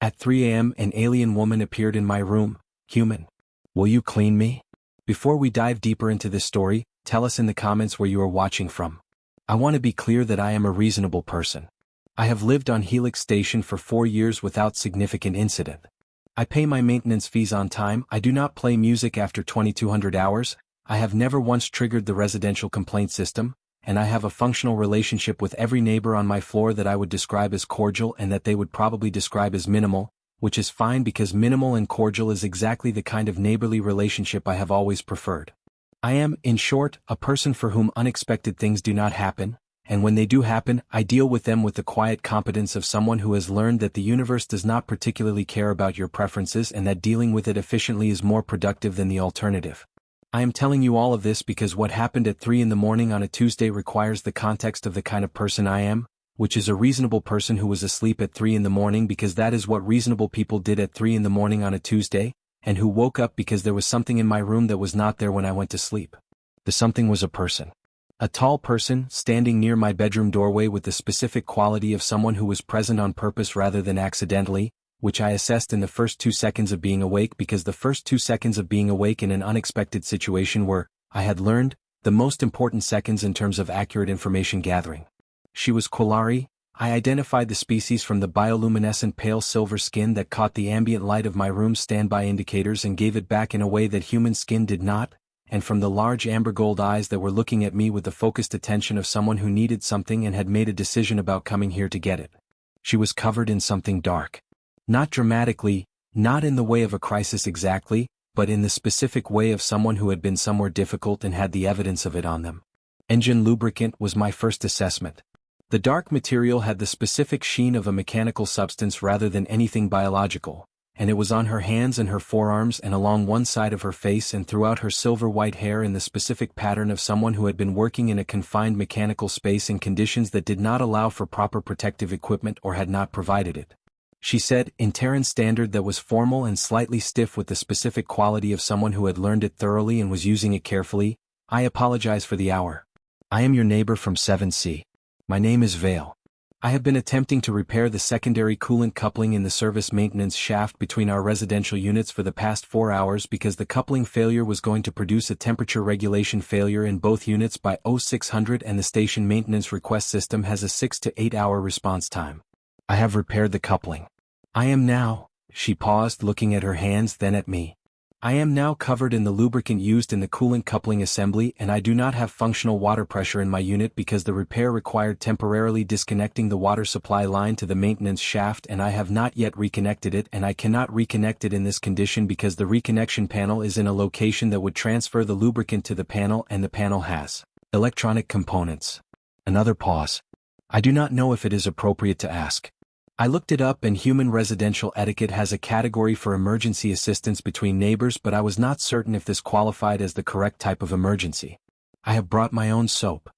At 3 a.m. an alien woman appeared in my room. Human. Will you clean me? Before we dive deeper into this story, tell us in the comments where you are watching from. I want to be clear that I am a reasonable person. I have lived on Helix Station for 4 years without significant incident. I pay my maintenance fees on time. I do not play music after 2200 hours. I have never once triggered the residential complaint system, and I have a functional relationship with every neighbor on my floor that I would describe as cordial and that they would probably describe as minimal, which is fine because minimal and cordial is exactly the kind of neighborly relationship I have always preferred. I am, in short, a person for whom unexpected things do not happen, and when they do happen, I deal with them with the quiet competence of someone who has learned that the universe does not particularly care about your preferences and that dealing with it efficiently is more productive than the alternative. I am telling you all of this because what happened at 3 in the morning on a Tuesday requires the context of the kind of person I am, which is a reasonable person who was asleep at 3 in the morning because that is what reasonable people did at 3 in the morning on a Tuesday, and who woke up because there was something in my room that was not there when I went to sleep. The something was a person. A tall person, standing near my bedroom doorway with the specific quality of someone who was present on purpose rather than accidentally, which I assessed in the first 2 seconds of being awake because the first 2 seconds of being awake in an unexpected situation were, I had learned, the most important seconds in terms of accurate information gathering. She was Quillari. I identified the species from the bioluminescent pale silver skin that caught the ambient light of my room's standby indicators and gave it back in a way that human skin did not, and from the large amber gold eyes that were looking at me with the focused attention of someone who needed something and had made a decision about coming here to get it. She was covered in something dark. Not dramatically, not in the way of a crisis exactly, but in the specific way of someone who had been somewhere difficult and had the evidence of it on them. Engine lubricant was my first assessment. The dark material had the specific sheen of a mechanical substance rather than anything biological, and it was on her hands and her forearms and along one side of her face and throughout her silver-white hair in the specific pattern of someone who had been working in a confined mechanical space in conditions that did not allow for proper protective equipment or had not provided it. She said, in Terran standard that was formal and slightly stiff with the specific quality of someone who had learned it thoroughly and was using it carefully, I apologize for the hour. I am your neighbor from 7C. My name is Vale. I have been attempting to repair the secondary coolant coupling in the service maintenance shaft between our residential units for the past 4 hours because the coupling failure was going to produce a temperature regulation failure in both units by 0600 and the station maintenance request system has a 6 to 8 hour response time. I have repaired the coupling. I am now, she paused looking at her hands then at me. I am now covered in the lubricant used in the coolant coupling assembly and I do not have functional water pressure in my unit because the repair required temporarily disconnecting the water supply line to the maintenance shaft and I have not yet reconnected it and I cannot reconnect it in this condition because the reconnection panel is in a location that would transfer the lubricant to the panel and the panel has electronic components. Another pause. I do not know if it is appropriate to ask. I looked it up and human residential etiquette has a category for emergency assistance between neighbors but I was not certain if this qualified as the correct type of emergency. I have brought my own soap.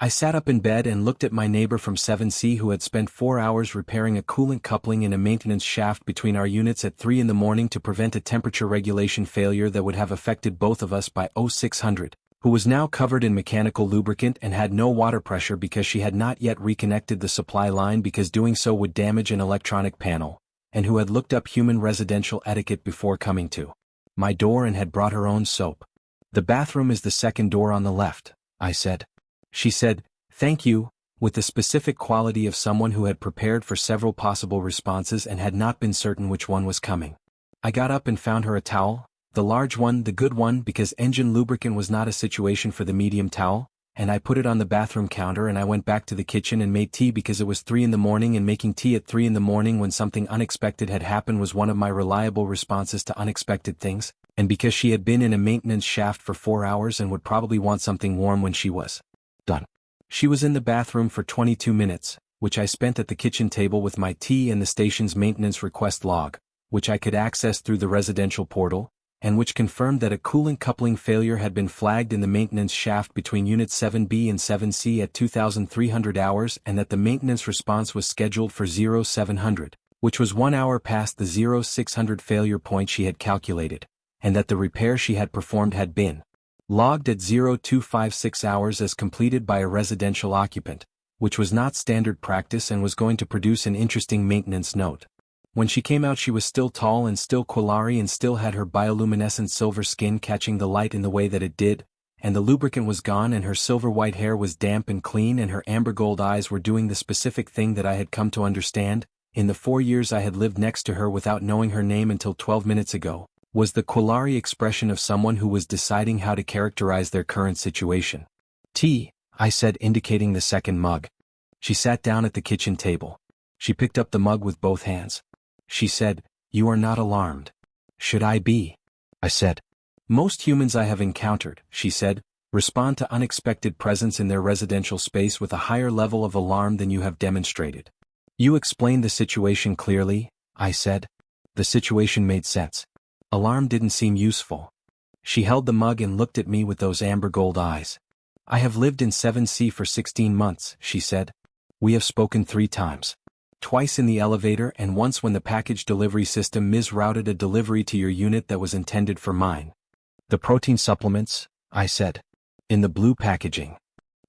I sat up in bed and looked at my neighbor from 7C who had spent 4 hours repairing a coolant coupling in a maintenance shaft between our units at 3 in the morning to prevent a temperature regulation failure that would have affected both of us by 0600. Who was now covered in mechanical lubricant and had no water pressure because she had not yet reconnected the supply line because doing so would damage an electronic panel, and who had looked up human residential etiquette before coming to my door and had brought her own soap. The bathroom is the second door on the left, I said. She said, thank you, with the specific quality of someone who had prepared for several possible responses and had not been certain which one was coming. I got up and found her a towel. The large one, the good one, because engine lubricant was not a situation for the medium towel, and I put it on the bathroom counter and I went back to the kitchen and made tea because it was 3 in the morning and making tea at 3 in the morning when something unexpected had happened was one of my reliable responses to unexpected things, and because she had been in a maintenance shaft for 4 hours and would probably want something warm when she was done. She was in the bathroom for 22 minutes, which I spent at the kitchen table with my tea and the station's maintenance request log, which I could access through the residential portal, and which confirmed that a coolant coupling failure had been flagged in the maintenance shaft between Units 7B and 7C at 2,300 hours and that the maintenance response was scheduled for 0700, which was 1 hour past the 0600 failure point she had calculated, and that the repair she had performed had been logged at 0256 hours as completed by a residential occupant, which was not standard practice and was going to produce an interesting maintenance note. When she came out she was still tall and still Quillari and still had her bioluminescent silver skin catching the light in the way that it did, and the lubricant was gone and her silver white hair was damp and clean and her amber gold eyes were doing the specific thing that I had come to understand, in the 4 years I had lived next to her without knowing her name until 12 minutes ago, was the Quillari expression of someone who was deciding how to characterize their current situation. "Tea," I said, indicating the second mug. She sat down at the kitchen table. She picked up the mug with both hands. She said, "You are not alarmed." "Should I be?" I said. "Most humans I have encountered," she said, "respond to unexpected presence in their residential space with a higher level of alarm than you have demonstrated." "You explained the situation clearly," I said. The situation made sense. Alarm didn't seem useful. She held the mug and looked at me with those amber gold eyes. "I have lived in 7C for 16 months, she said. "We have spoken 3 times. Twice in the elevator and once when the package delivery system misrouted a delivery to your unit that was intended for mine." "The protein supplements," I said. "In the blue packaging."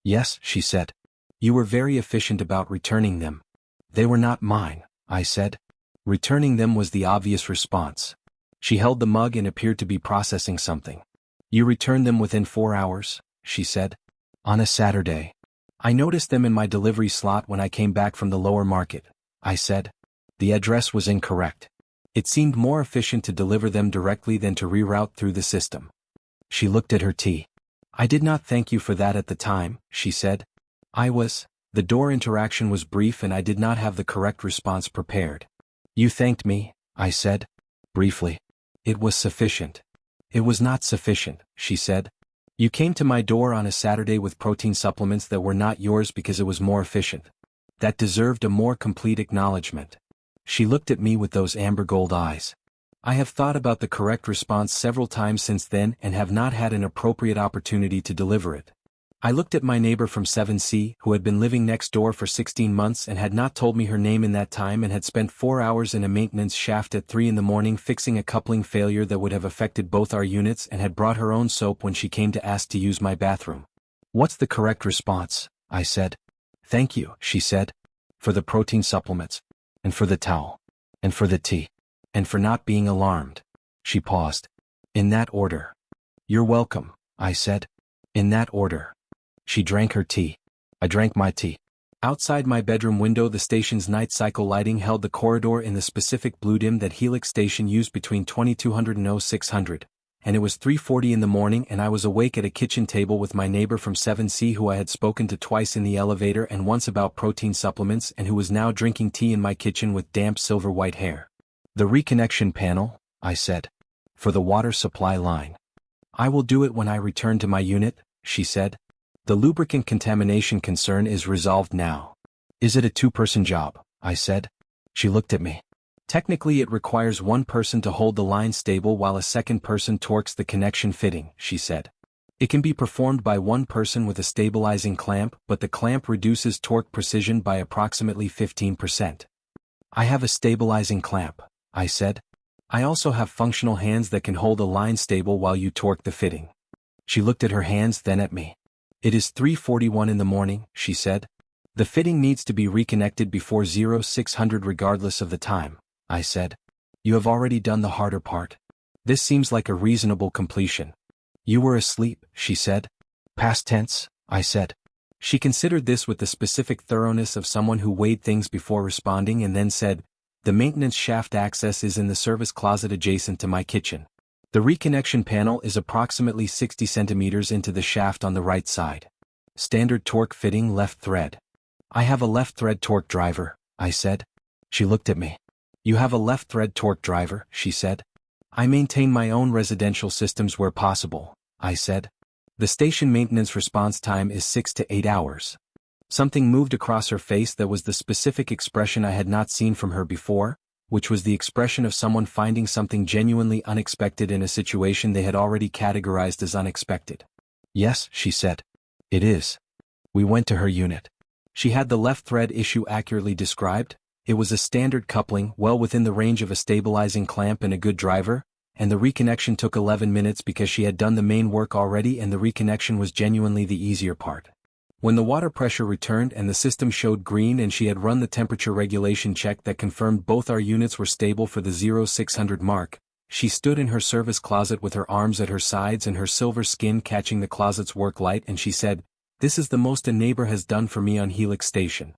"Yes," she said. "You were very efficient about returning them." "They were not mine," I said. Returning them was the obvious response. She held the mug and appeared to be processing something. "You returned them within 4 hours," she said. "On a Saturday. I noticed them in my delivery slot when I came back from the lower market," I said. The address was incorrect. It seemed more efficient to deliver them directly than to reroute through the system. She looked at her tea. "I did not thank you for that at the time," she said. The door interaction was brief and I did not have the correct response prepared. "You thanked me," I said. Briefly. "It was sufficient." "It was not sufficient," she said. "You came to my door on a Saturday with protein supplements that were not yours because it was more efficient. That deserved a more complete acknowledgement." She looked at me with those amber gold eyes. I have thought about the correct response several times since then and have not had an appropriate opportunity to deliver it. I looked at my neighbor from 7C, who had been living next door for 16 months and had not told me her name in that time and had spent 4 hours in a maintenance shaft at 3 in the morning fixing a coupling failure that would have affected both our units and had brought her own soap when she came to ask to use my bathroom. "What's the correct response?" I said. "Thank you," she said. "For the protein supplements. And for the towel. And for the tea. And for not being alarmed." She paused. "In that order." "You're welcome," I said. "In that order." She drank her tea. I drank my tea. Outside my bedroom window the station's night cycle lighting held the corridor in the specific blue dim that Helix station used between 2200 and 0600, and it was 3:40 in the morning and I was awake at a kitchen table with my neighbor from 7C who I had spoken to twice in the elevator and once about protein supplements and who was now drinking tea in my kitchen with damp silver white hair. "The reconnection panel," I said. "For the water supply line." "I will do it when I return to my unit," she said. "The lubricant contamination concern is resolved now." "Is it a 2-person job?" I said. She looked at me. "Technically it requires 1 person to hold the line stable while a second person torques the connection fitting," she said. "It can be performed by 1 person with a stabilizing clamp, but the clamp reduces torque precision by approximately 15%. "I have a stabilizing clamp," I said. "I also have functional hands that can hold a line stable while you torque the fitting." She looked at her hands then at me. "It is 3:41 in the morning," she said. "The fitting needs to be reconnected before 0600 regardless of the time," I said. "You have already done the harder part. This seems like a reasonable completion." "You were asleep," she said. "Past tense," I said. She considered this with the specific thoroughness of someone who weighed things before responding and then said, "The maintenance shaft access is in the service closet adjacent to my kitchen. The reconnection panel is approximately 60 centimeters into the shaft on the right side. Standard torque fitting left thread." "I have a left thread torque driver," I said. She looked at me. "You have a left thread torque driver," she said. "I maintain my own residential systems where possible," I said. "The station maintenance response time is 6 to 8 hours. Something moved across her face that was the specific expression I had not seen from her before, which was the expression of someone finding something genuinely unexpected in a situation they had already categorized as unexpected. "Yes," she said. "It is." We went to her unit. She had the left thread issue accurately described. It was a standard coupling, well within the range of a stabilizing clamp and a good driver, and the reconnection took 11 minutes because she had done the main work already and the reconnection was genuinely the easier part. When the water pressure returned and the system showed green and she had run the temperature regulation check that confirmed both our units were stable for the 0600 mark, she stood in her service closet with her arms at her sides and her silver skin catching the closet's work light, and she said, "This is the most a neighbor has done for me on Helix Station."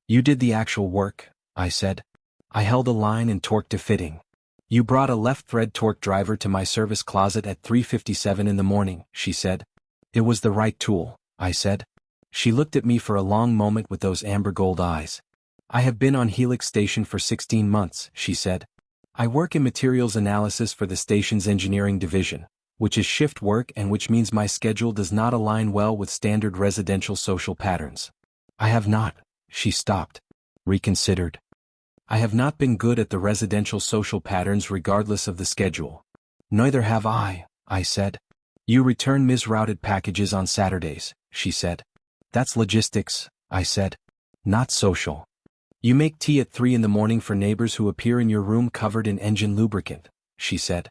"You did the actual work," I said. "I held a line and torqued a fitting." "You brought a left thread torque driver to my service closet at 3:57 in the morning," she said. "It was the right tool," I said. She looked at me for a long moment with those amber gold eyes. "I have been on Helix Station for 16 months, she said. "I work in materials analysis for the station's engineering division, which is shift work and which means my schedule does not align well with standard residential social patterns." "I have not," she stopped, reconsidered. "I have not been good at the residential social patterns regardless of the schedule." "Neither have I said. "You return misrouted packages on Saturdays," she said. "That's logistics," I said. "Not social." "You make tea at 3 in the morning for neighbors who appear in your room covered in engine lubricant," she said.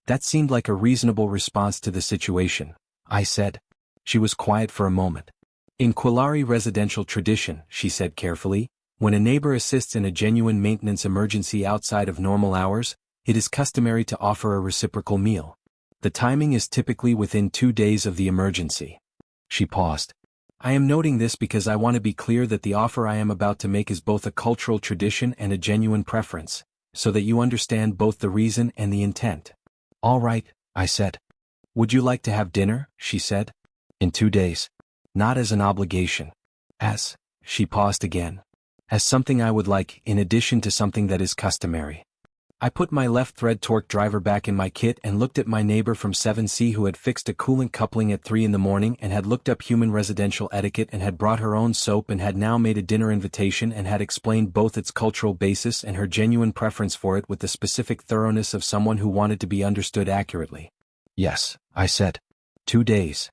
That seemed like a reasonable response to the situation, I said. She was quiet for a moment. "In Quilari residential tradition," she said carefully, "when a neighbor assists in a genuine maintenance emergency outside of normal hours, it is customary to offer a reciprocal meal. The timing is typically within 2 days of the emergency." She paused. "I am noting this because I want to be clear that the offer I am about to make is both a cultural tradition and a genuine preference, so that you understand both the reason and the intent." "All right," I said. "Would you like to have dinner?" she said. "In 2 days. Not as an obligation. As," she paused again, "as something I would like in addition to something that is customary." I put my left thread torque driver back in my kit and looked at my neighbor from 7C who had fixed a coolant coupling at 3 in the morning and had looked up human residential etiquette and had brought her own soap and had now made a dinner invitation and had explained both its cultural basis and her genuine preference for it with the specific thoroughness of someone who wanted to be understood accurately. "Yes," I said. 2 days.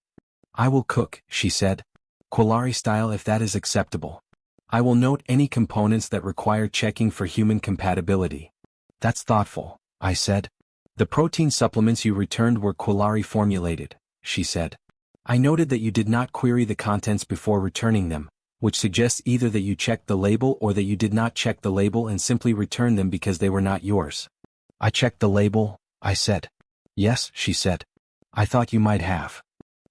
"I will cook," she said. "Quilari style if that is acceptable. I will note any components that require checking for human compatibility." "That's thoughtful," I said. "The protein supplements you returned were Quilari formulated," she said. "I noted that you did not query the contents before returning them, which suggests either that you checked the label or that you did not check the label and simply returned them because they were not yours." "I checked the label," I said. "Yes," she said. "I thought you might have."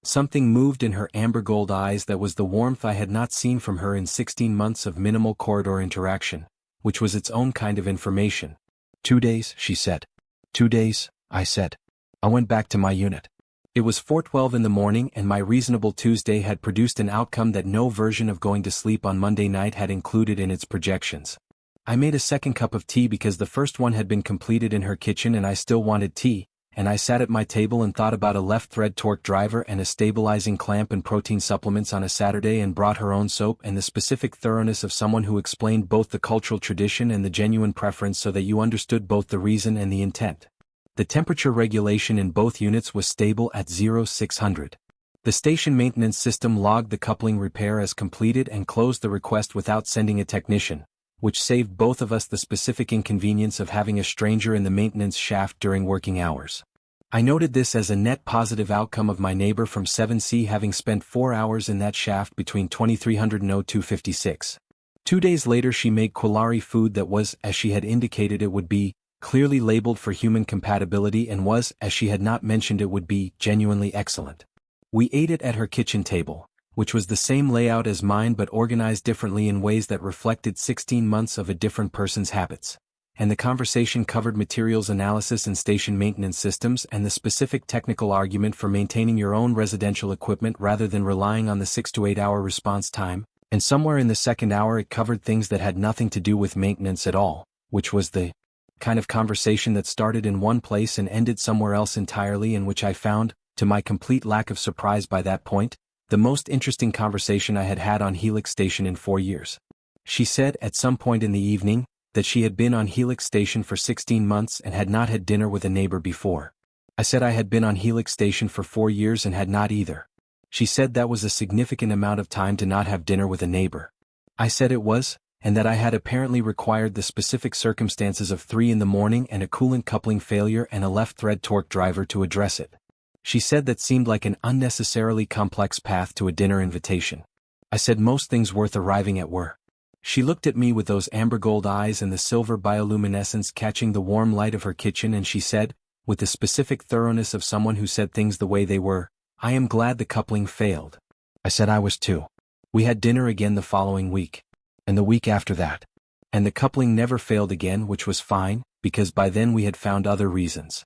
Something moved in her amber gold eyes that was the warmth I had not seen from her in 16 months of minimal corridor interaction, which was its own kind of information. 2 days, she said. 2 days, I said. I went back to my unit. It was 4:12 in the morning and my reasonable Tuesday had produced an outcome that no version of going to sleep on Monday night had included in its projections. I made a second cup of tea because the first one had been completed in her kitchen and I still wanted tea, and I sat at my table and thought about a left thread torque driver and a stabilizing clamp and protein supplements on a Saturday and brought her own soap and the specific thoroughness of someone who explained both the cultural tradition and the genuine preference so that you understood both the reason and the intent. The temperature regulation in both units was stable at 0600. The station maintenance system logged the coupling repair as completed and closed the request without sending a technician, which saved both of us the specific inconvenience of having a stranger in the maintenance shaft during working hours. I noted this as a net positive outcome of my neighbor from 7C having spent 4 hours in that shaft between 2300 and 0256. 2 days later she made Quilari food that was, as she had indicated it would be, clearly labeled for human compatibility and was, as she had not mentioned it would be, genuinely excellent. We ate it at her kitchen table, which was the same layout as mine but organized differently in ways that reflected 16 months of a different person's habits. And the conversation covered materials analysis and station maintenance systems and the specific technical argument for maintaining your own residential equipment rather than relying on the 6 to 8 hour response time, and somewhere in the second hour it covered things that had nothing to do with maintenance at all, which was the kind of conversation that started in one place and ended somewhere else entirely and which I found, to my complete lack of surprise by that point, the most interesting conversation I had had on Helix Station in 4 years. She said at some point in the evening that she had been on Helix Station for 16 months and had not had dinner with a neighbor before. I said I had been on Helix Station for 4 years and had not either. She said that was a significant amount of time to not have dinner with a neighbor. I said it was, and that I had apparently required the specific circumstances of 3 in the morning and a coolant coupling failure and a left thread torque driver to address it. She said that seemed like an unnecessarily complex path to a dinner invitation. I said most things worth arriving at were. She looked at me with those amber gold eyes and the silver bioluminescence catching the warm light of her kitchen, and she said, with the specific thoroughness of someone who said things the way they were, "I am glad the coupling failed." I said I was too. We had dinner again the following week. And the week after that. And the coupling never failed again, which was fine, because by then we had found other reasons.